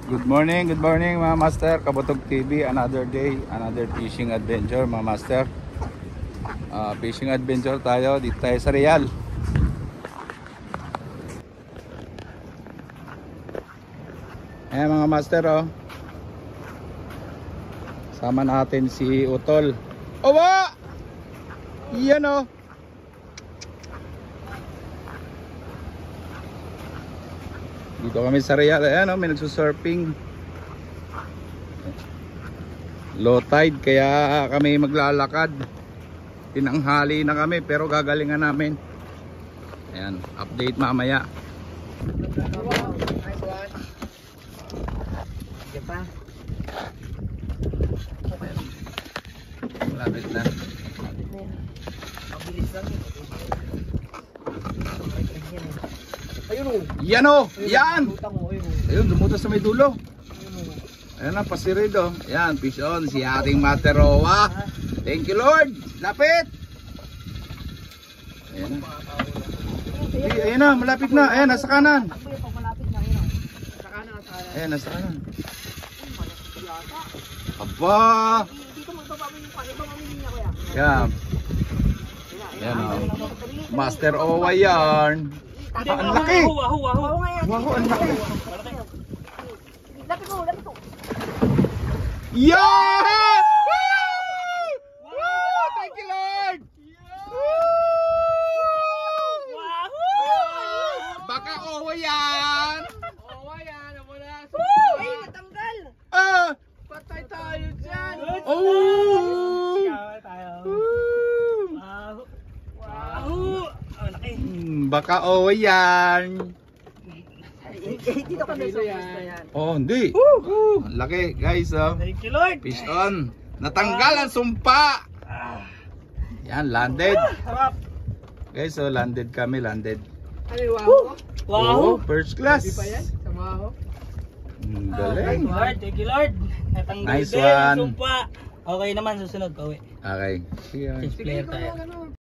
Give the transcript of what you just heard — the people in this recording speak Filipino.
Good morning mga master. Kabutog TV, another day, another fishing adventure mga master. Fishing adventure tayo, dito tayo sa Real. Ayan mga master oh. Sama natin si Utol. Owa! Iyan oh. Dito kami sa Real. Ayan oh, may nagsusurfing. Low tide kaya kami maglalakad. Tinanghali na kami pero gagalingan namin. Ayan, update mamaya. Sige pa. Malapit na. Mabilis lang yun. Ayun o. Yan o! Yan! Lutang mo, ayun o. Ayun, lumutas sa may dulo. Ayun o. Ayan na, pasirid o. Ayan, fish on. Si ating Materowa. Thank you Lord! Lapit! Ayan na. Ayan na, malapit na. Ayan, nasa kanan. Takbo yung pag malapit na yun o. Sa kanan, sa kanan. Ayan, nasa kanan. Malapit yata. Aba! Dito mo ibaba mo yung pa. Ibaba mo niya kuya. Yan. Yan o. Master Owa yarn. Ang laki! Wow nga yan. Wow, ang laki! Lapit mo, lapit mo. Yeah! Woo! Thank you Lord! Baka Owa yan! Ay, natanggal. Ah! Patay tayo dyan. Oh! Wow. Ang laki. Baka Owa yan! Dito kami sa gusto yan. Oh, hindi! Ang laki guys oh! Thank you Lord. Fish on! Natanggal ang sumpa! Yan, landed! Sarap. Guys oh, landed kami, landed. Ano yung wow? Oh, first class! Hindi pa yan? Sa wow? Galing! Thank you Lord. Natanggal Nice din one. ang sumpa. Okay naman, susunod pa uwi. Okay. See ya. Change player tayo.